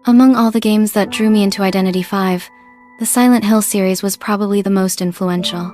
Among all the games that drew me into Identity V, the Silent Hill series was probably the most influential.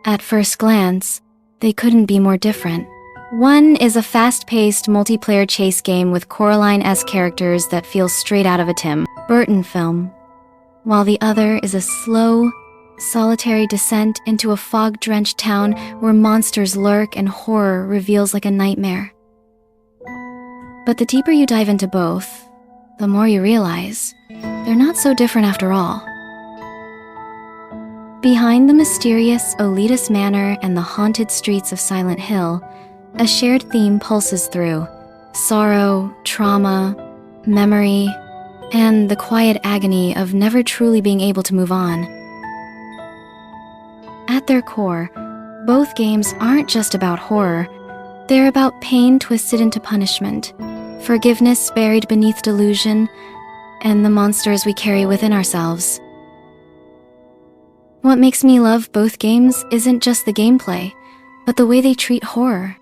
At first glance, they couldn't be more different. One is a fast-paced multiplayer chase game with Coraline-esque characters that feel straight out of a Tim Burton film, while the other is a slow, solitary descent into a fog-drenched town where monsters lurk and horror reveals like a nightmare. But the deeper you dive into both, the more you realize they're not so different after all. Behind the mysterious, elitist manor and the haunted streets of Silent Hill, a shared theme pulses through: sorrow, trauma, memory, and the quiet agony of never truly being able to move on. At their core, both games aren't just about horror. They're about pain twisted into punishment, forgiveness buried beneath delusion, and the monsters we carry within ourselves. What makes me love both games isn't just the gameplay, but the way they treat horror.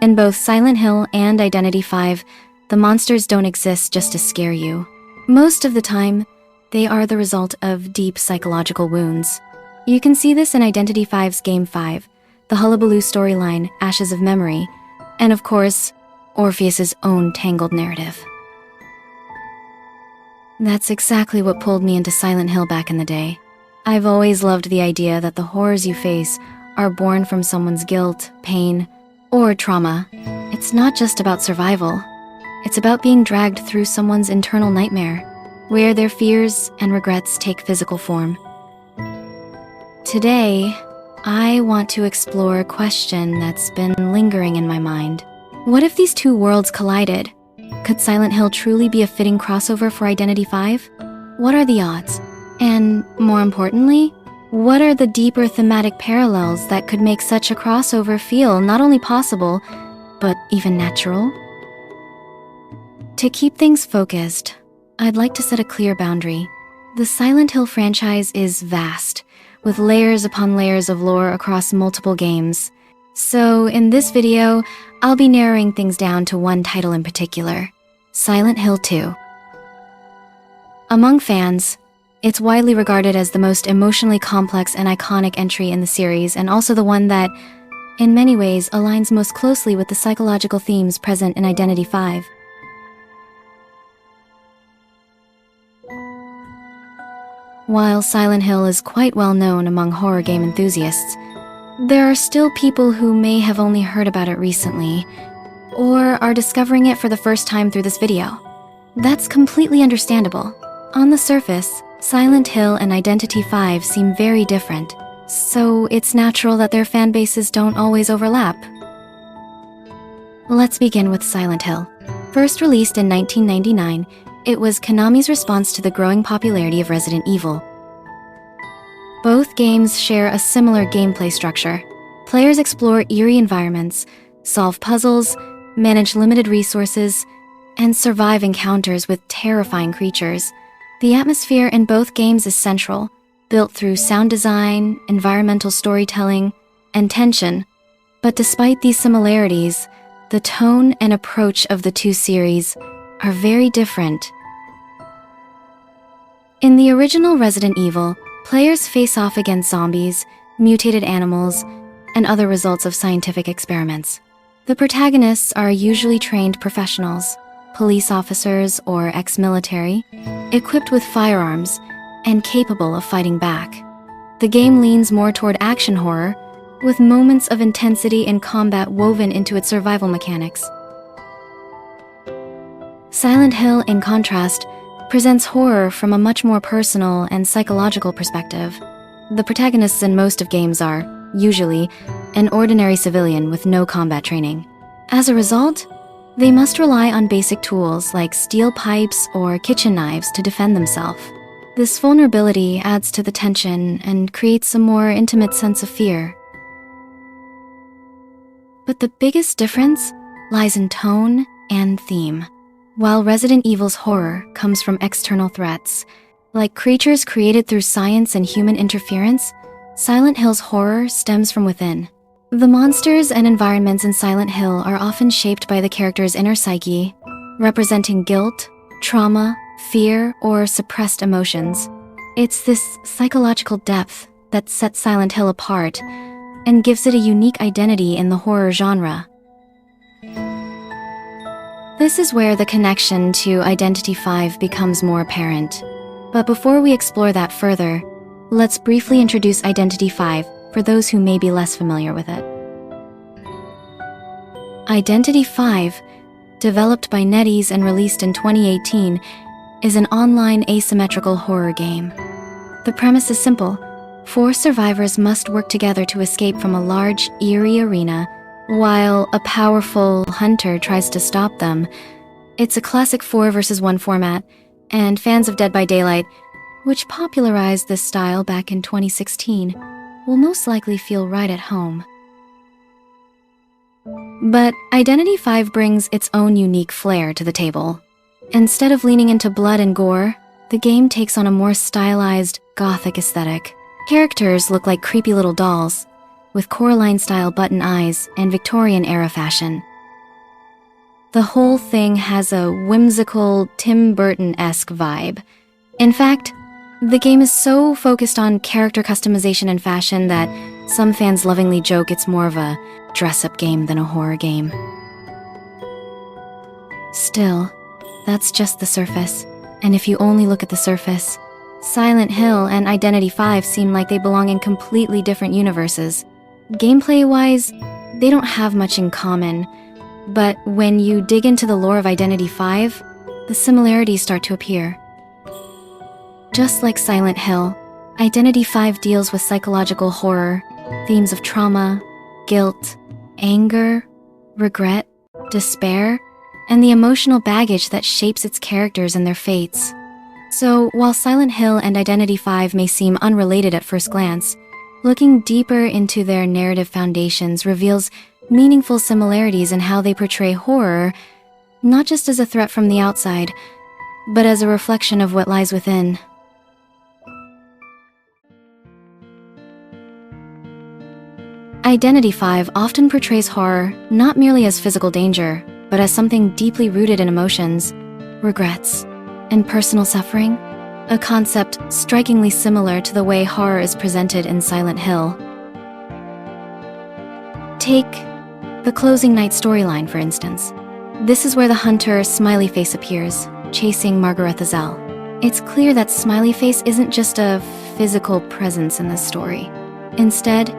In both Silent Hill and Identity V, the monsters don't exist just to scare you. Most of the time, they are the result of deep psychological wounds. You can see this in Identity V's Game 5, the Hullabaloo storyline, Ashes of Memory, and of course, Orpheus's own tangled narrative. That's exactly what pulled me into Silent Hill back in the day. I've always loved the idea that the horrors you face are born from someone's guilt, pain, or trauma. It's not just about survival. It's about being dragged through someone's internal nightmare, where their fears and regrets take physical form. Today, I want to explore a question that's been lingering in my mind. What if these two worlds collided? Could Silent Hill truly be a fitting crossover for Identity V? What are the odds? And more importantly, what are the deeper thematic parallels that could make such a crossover feel not only possible, but even natural? To keep things focused, I'd like to set a clear boundary. The Silent Hill franchise is vast, with layers upon layers of lore across multiple games. So in this video, I'll be narrowing things down to one title in particular: Silent Hill 2. Among fans, it's widely regarded as the most emotionally complex and iconic entry in the series, and also the one that, in many ways, aligns most closely with the psychological themes present in Identity V. While Silent Hill is quite well known among horror game enthusiasts, there are still people who may have only heard about it recently, or are discovering it for the first time through this video. That's completely understandable. On the surface, Silent Hill and Identity V seem very different, so it's natural that their fan bases don't always overlap. Let's begin with Silent Hill. First released in 1999, it was Konami's response to the growing popularity of Resident Evil. Both games share a similar gameplay structure. Players explore eerie environments, solve puzzles, manage limited resources, and survive encounters with terrifying creatures. The atmosphere in both games is central, built through sound design, environmental storytelling, and tension. But despite these similarities, the tone and approach of the two series are very different. In the original Resident Evil, players face off against zombies, mutated animals, and other results of scientific experiments. The protagonists are usually trained professionals, police officers or ex-military, equipped with firearms and capable of fighting back. The game leans more toward action horror, with moments of intensity and combat woven into its survival mechanics. Silent Hill, in contrast, presents horror from a much more personal and psychological perspective. The protagonists in most of games are, usually, an ordinary civilian with no combat training. As a result, they must rely on basic tools like steel pipes or kitchen knives to defend themselves. This vulnerability adds to the tension and creates a more intimate sense of fear. But the biggest difference lies in tone and theme. While Resident Evil's horror comes from external threats, like creatures created through science and human interference, Silent Hill's horror stems from within. The monsters and environments in Silent Hill are often shaped by the character's inner psyche, representing guilt, trauma, fear, or suppressed emotions. It's this psychological depth that sets Silent Hill apart and gives it a unique identity in the horror genre. This is where the connection to Identity 5 becomes more apparent. But before we explore that further, let's briefly introduce Identity 5 for those who may be less familiar with it. Identity 5, developed by NetEase and released in 2018, is an online asymmetrical horror game. The premise is simple. 4 survivors must work together to escape from a large, eerie arena, while a powerful hunter tries to stop them. It's a classic 4 versus 1 format, and fans of Dead by Daylight, which popularized this style back in 2016, will most likely feel right at home. But Identity 5 brings its own unique flair to the table. Instead of leaning into blood and gore, the game takes on a more stylized, gothic aesthetic. Characters look like creepy little dolls, with Coraline-style button eyes and Victorian-era fashion. The whole thing has a whimsical, Tim Burton-esque vibe. In fact, the game is so focused on character customization and fashion that some fans lovingly joke it's more of a dress-up game than a horror game. Still, that's just the surface, and if you only look at the surface, Silent Hill and Identity 5 seem like they belong in completely different universes. Gameplay-wise, they don't have much in common, but when you dig into the lore of Identity 5, the similarities start to appear. Just like Silent Hill, Identity 5 deals with psychological horror, themes of trauma, guilt, anger, regret, despair, and the emotional baggage that shapes its characters and their fates. So, while Silent Hill and Identity 5 may seem unrelated at first glance, looking deeper into their narrative foundations reveals meaningful similarities in how they portray horror, not just as a threat from the outside, but as a reflection of what lies within. Identity 5 often portrays horror not merely as physical danger, but as something deeply rooted in emotions, regrets, and personal suffering, a concept strikingly similar to the way horror is presented in Silent Hill. Take the closing night storyline, for instance. This is where the hunter Smiley Face appears, chasing Margaretha Zell. It's clear that Smiley Face isn't just a physical presence in this story. Instead,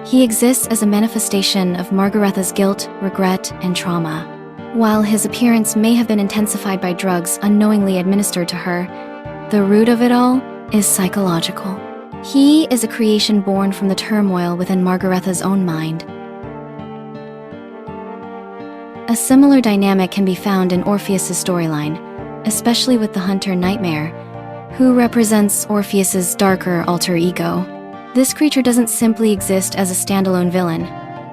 he exists as a manifestation of Margaretha's guilt, regret, and trauma. While his appearance may have been intensified by drugs unknowingly administered to her, the root of it all is psychological. He is a creation born from the turmoil within Margaretha's own mind. A similar dynamic can be found in Orpheus's storyline, especially with the hunter Nightmare, who represents Orpheus's darker alter ego. This creature doesn't simply exist as a standalone villain.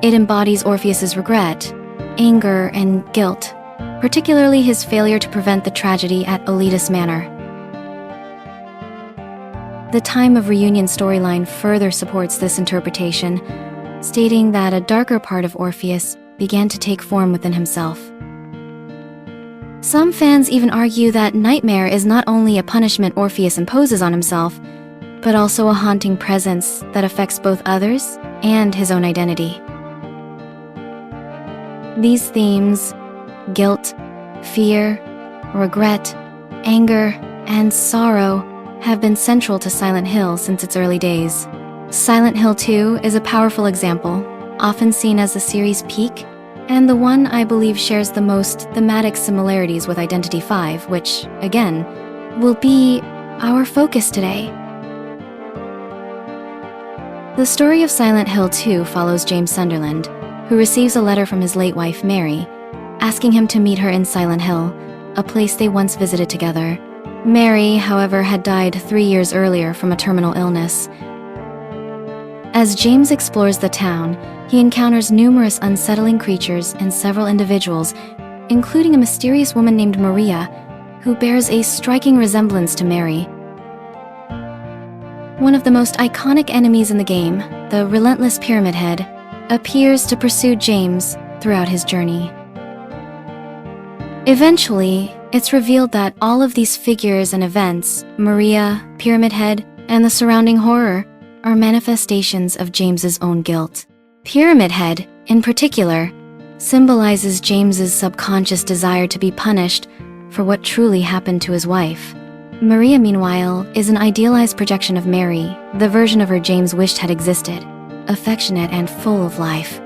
It embodies Orpheus's regret, anger, and guilt, particularly his failure to prevent the tragedy at Elitis Manor. The Time of Reunion storyline further supports this interpretation, stating that a darker part of Orpheus began to take form within himself. Some fans even argue that Nightmare is not only a punishment Orpheus imposes on himself, but also a haunting presence that affects both others and his own identity. These themes, guilt, fear, regret, anger, and sorrow, have been central to Silent Hill since its early days. Silent Hill 2 is a powerful example, often seen as the series' peak, and the one I believe shares the most thematic similarities with Identity 5, which, again, will be our focus today. The story of Silent Hill 2 follows James Sunderland, who receives a letter from his late wife, Mary, asking him to meet her in Silent Hill, a place they once visited together. Mary, however, had died 3 years earlier from a terminal illness. As James explores the town, he encounters numerous unsettling creatures and several individuals, including a mysterious woman named Maria, who bears a striking resemblance to Mary. One of the most iconic enemies in the game, the relentless Pyramid Head, appears to pursue James throughout his journey. Eventually, it's revealed that all of these figures and events, Maria, Pyramid Head, and the surrounding horror, are manifestations of James's own guilt. Pyramid Head, in particular, symbolizes James's subconscious desire to be punished for what truly happened to his wife. Maria, meanwhile, is an idealized projection of Mary, the version of her James wished had existed, affectionate and full of life.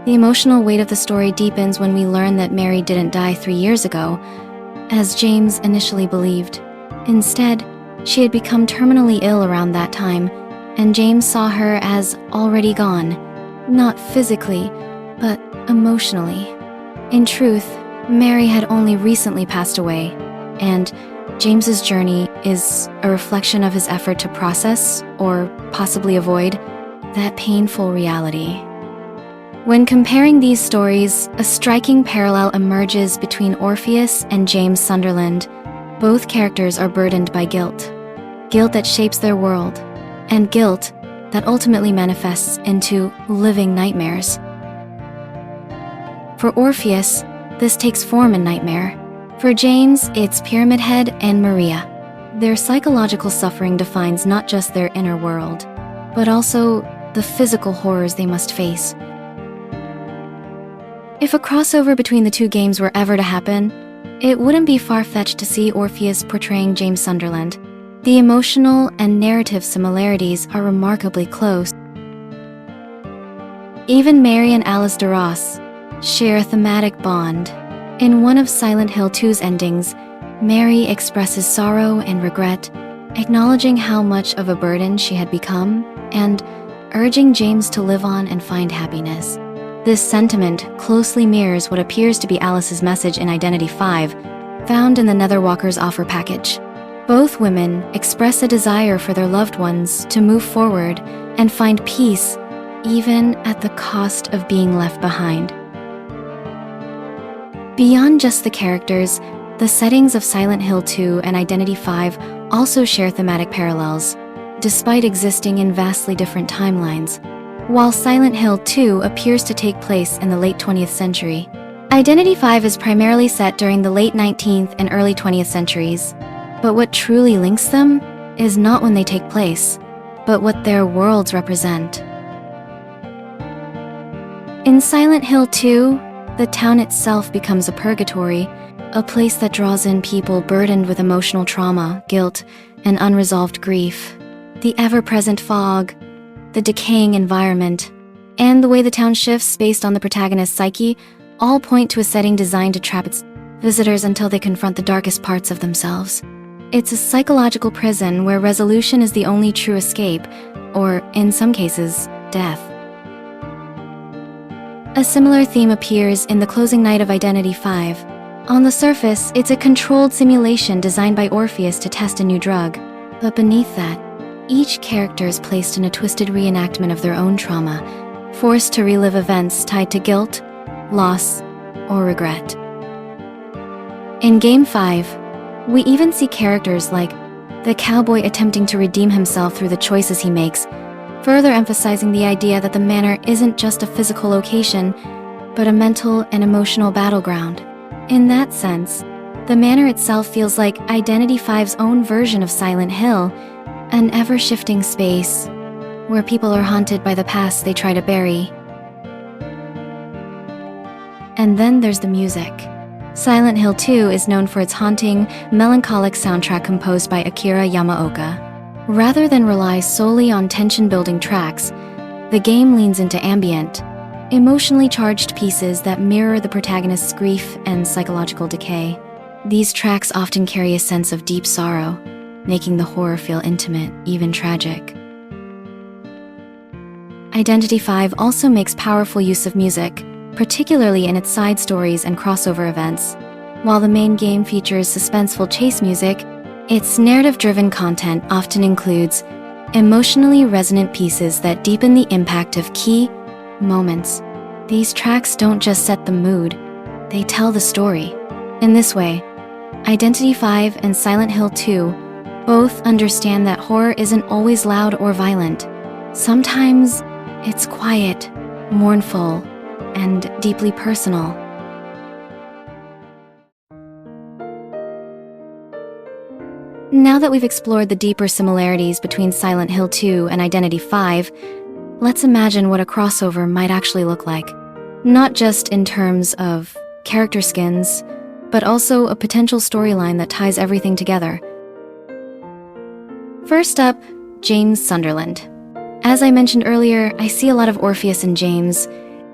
The emotional weight of the story deepens when we learn that Mary didn't die 3 years ago, as James initially believed. Instead, she had become terminally ill around that time, and James saw her as already gone, not physically, but emotionally. In truth, Mary had only recently passed away, and James's journey is a reflection of his effort to process, or possibly avoid, that painful reality. When comparing these stories, a striking parallel emerges between Orpheus and James Sunderland. Both characters are burdened by guilt. Guilt that shapes their world, and guilt that ultimately manifests into living nightmares. For Orpheus, this takes form in nightmare. For James, it's Pyramid Head and Maria. Their psychological suffering defines not just their inner world, but also the physical horrors they must face. If a crossover between the two games were ever to happen, it wouldn't be far-fetched to see Orpheus portraying James Sunderland. The emotional and narrative similarities are remarkably close. Even Mary and Alice DeRoss share a thematic bond. In one of Silent Hill 2's endings, Mary expresses sorrow and regret, acknowledging how much of a burden she had become, and urging James to live on and find happiness. This sentiment closely mirrors what appears to be Alice's message in Identity 5, found in the Netherwalker's offer package. Both women express a desire for their loved ones to move forward and find peace, even at the cost of being left behind. Beyond just the characters, the settings of Silent Hill 2 and Identity 5 also share thematic parallels, despite existing in vastly different timelines. While Silent Hill 2 appears to take place in the late 20th century, Identity 5 is primarily set during the late 19th and early 20th centuries. But what truly links them is not when they take place, but what their worlds represent. In Silent Hill 2, the town itself becomes a purgatory, a place that draws in people burdened with emotional trauma, guilt, and unresolved grief. The ever-present fog, the decaying environment, and the way the town shifts based on the protagonist's psyche all point to a setting designed to trap its visitors until they confront the darkest parts of themselves. It's a psychological prison where resolution is the only true escape, or, in some cases, death. A similar theme appears in the closing night of Identity 5. On the surface, it's a controlled simulation designed by Orpheus to test a new drug. But beneath that, each character is placed in a twisted reenactment of their own trauma, forced to relive events tied to guilt, loss, or regret. In Game 5, we even see characters like the cowboy attempting to redeem himself through the choices he makes, further emphasizing the idea that the manor isn't just a physical location, but a mental and emotional battleground. In that sense, the manor itself feels like Identity 5's own version of Silent Hill, an ever-shifting space where people are haunted by the past they try to bury. And then there's the music. Silent Hill 2 is known for its haunting, melancholic soundtrack composed by Akira Yamaoka. Rather than rely solely on tension-building tracks, the game leans into ambient, emotionally charged pieces that mirror the protagonist's grief and psychological decay. These tracks often carry a sense of deep sorrow, making the horror feel intimate, even tragic. Identity 5 also makes powerful use of music, particularly in its side stories and crossover events. While the main game features suspenseful chase music, its narrative-driven content often includes emotionally resonant pieces that deepen the impact of key moments. These tracks don't just set the mood, they tell the story. In this way, Identity 5 and Silent Hill 2 both understand that horror isn't always loud or violent. Sometimes it's quiet, mournful, and deeply personal. Now that we've explored the deeper similarities between Silent Hill 2 and Identity 5, let's imagine what a crossover might actually look like. Not just in terms of character skins, but also a potential storyline that ties everything together. First up, James Sunderland. As I mentioned earlier, I see a lot of Orpheus and James,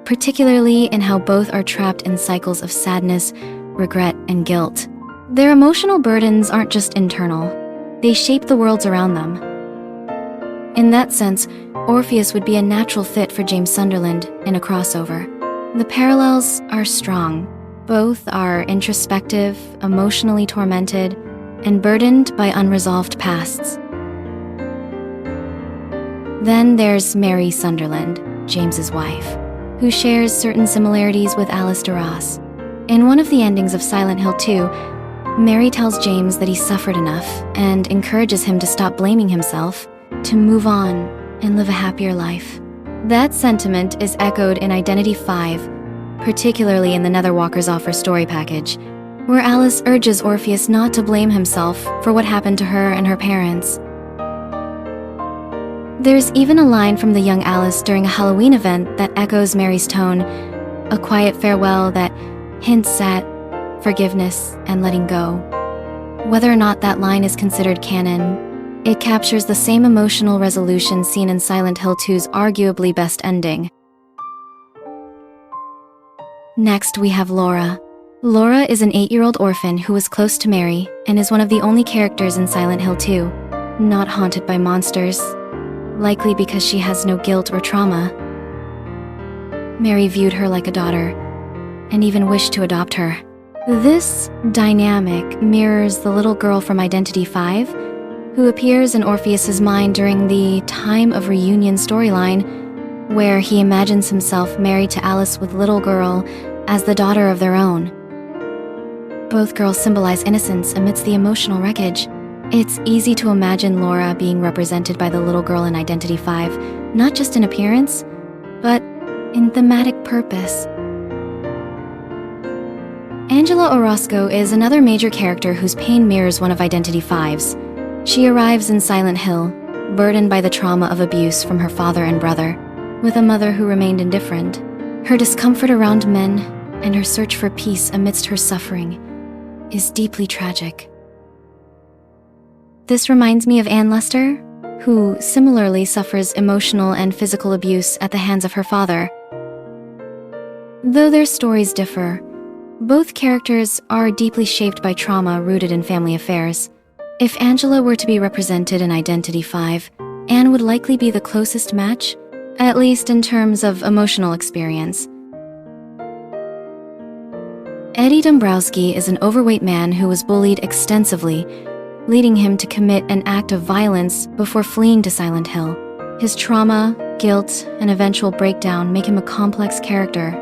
particularly in how both are trapped in cycles of sadness, regret, and guilt. Their emotional burdens aren't just internal, they shape the worlds around them. In that sense, Orpheus would be a natural fit for James Sunderland in a crossover. The parallels are strong. Both are introspective, emotionally tormented, and burdened by unresolved pasts. Then there's Mary Sunderland, James's wife, who shares certain similarities with Alice DeRoss. In one of the endings of Silent Hill 2, Mary tells James that he's suffered enough and encourages him to stop blaming himself, to move on and live a happier life. That sentiment is echoed in Identity 5, particularly in the Netherwalker's Offer story package, where Alice urges Orpheus not to blame himself for what happened to her and her parents. There's even a line from the young Alice during a Halloween event that echoes Mary's tone, a quiet farewell that hints at forgiveness and letting go. Whether or not that line is considered canon, it captures the same emotional resolution seen in Silent Hill 2's arguably best ending. Next, we have Laura. Laura is an 8-year-old orphan who was close to Mary and is one of the only characters in Silent Hill 2 not haunted by monsters, likely because she has no guilt or trauma. Mary viewed her like a daughter and even wished to adopt her. This dynamic mirrors the little girl from Identity 5, who appears in Orpheus's mind during the Time of Reunion storyline, where he imagines himself married to Alice with little girl as the daughter of their own. Both girls symbolize innocence amidst the emotional wreckage. It's easy to imagine Laura being represented by the little girl in Identity 5, not just in appearance, but in thematic purpose. Angela Orozco is another major character whose pain mirrors one of Identity 5's. She arrives in Silent Hill, burdened by the trauma of abuse from her father and brother, with a mother who remained indifferent. Her discomfort around men and her search for peace amidst her suffering is deeply tragic. This reminds me of Anne Lester, who similarly suffers emotional and physical abuse at the hands of her father. Though their stories differ, both characters are deeply shaped by trauma rooted in family affairs. If Angela were to be represented in Identity 5, Anne would likely be the closest match, at least in terms of emotional experience. Eddie Dombrowski is an overweight man who was bullied extensively, leading him to commit an act of violence before fleeing to Silent Hill. His trauma, guilt, and eventual breakdown make him a complex character.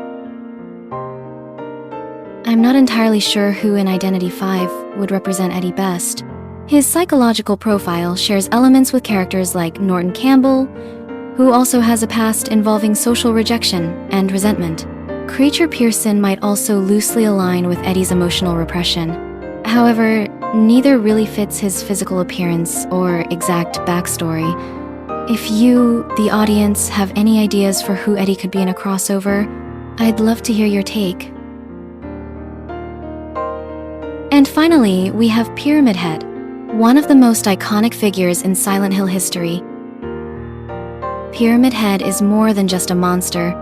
I'm not entirely sure who in Identity 5 would represent Eddie best. His psychological profile shares elements with characters like Norton Campbell, who also has a past involving social rejection and resentment. Creature Pearson might also loosely align with Eddie's emotional repression. However, neither really fits his physical appearance or exact backstory. If you, the audience, have any ideas for who Eddie could be in a crossover, I'd love to hear your take. And finally, we have Pyramid Head, one of the most iconic figures in Silent Hill history. Pyramid Head is more than just a monster.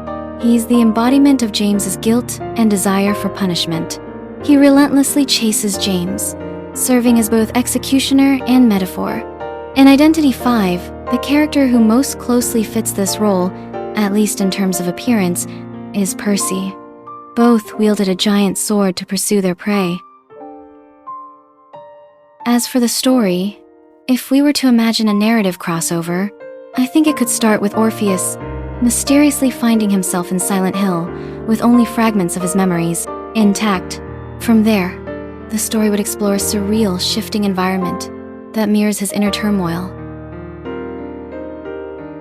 He's the embodiment of James's guilt and desire for punishment. He relentlessly chases James, serving as both executioner and metaphor. In Identity 5, the character who most closely fits this role, at least in terms of appearance, is Percy. Both wielded a giant sword to pursue their prey. As for the story, if we were to imagine a narrative crossover, I think it could start with Orpheus mysteriously finding himself in Silent Hill with only fragments of his memories intact. From there, the story would explore a surreal, shifting environment that mirrors his inner turmoil.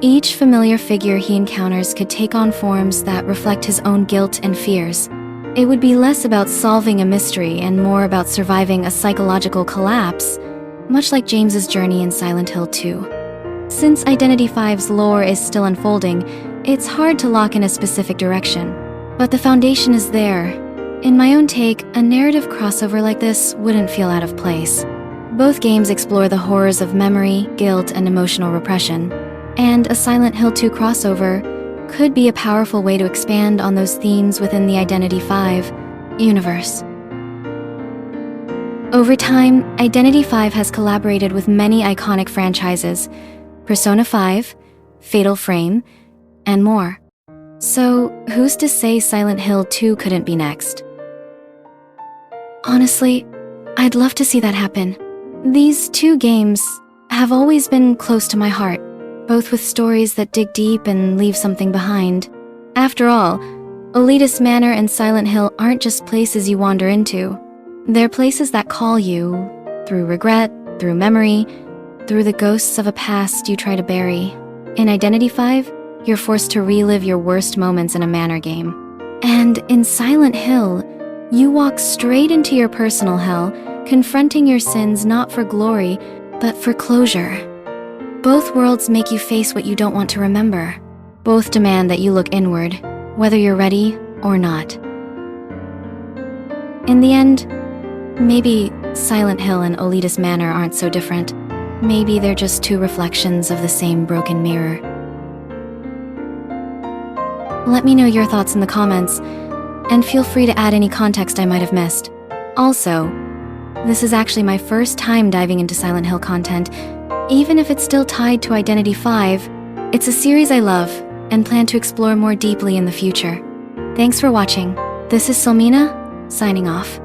Each familiar figure he encounters could take on forms that reflect his own guilt and fears. It would be less about solving a mystery and more about surviving a psychological collapse much like James's journey in Silent Hill 2. Since Identity V's lore is still unfolding, it's hard to lock in a specific direction. But the foundation is there. In my own take, a narrative crossover like this wouldn't feel out of place. Both games explore the horrors of memory, guilt, and emotional repression. And a Silent Hill 2 crossover could be a powerful way to expand on those themes within the Identity V universe. Over time, Identity V has collaborated with many iconic franchises, Persona 5, Fatal Frame, and more. So, who's to say Silent Hill 2 couldn't be next? Honestly, I'd love to see that happen. These two games have always been close to my heart, both with stories that dig deep and leave something behind. After all, Elitist Manor and Silent Hill aren't just places you wander into. They're places that call you, through regret, through memory, through the ghosts of a past you try to bury. In Identity V, you're forced to relive your worst moments in a Manor game. And in Silent Hill, you walk straight into your personal hell, confronting your sins not for glory, but for closure. Both worlds make you face what you don't want to remember. Both demand that you look inward, whether you're ready or not. In the end, maybe Silent Hill and Elitist Manor aren't so different. Maybe they're just two reflections of the same broken mirror. Let me know your thoughts in the comments, and feel free to add any context I might have missed. Also, this is actually my first time diving into Silent Hill content. Even if it's still tied to Identity V, it's a series I love and plan to explore more deeply in the future. Thanks for watching. This is Selmina, signing off.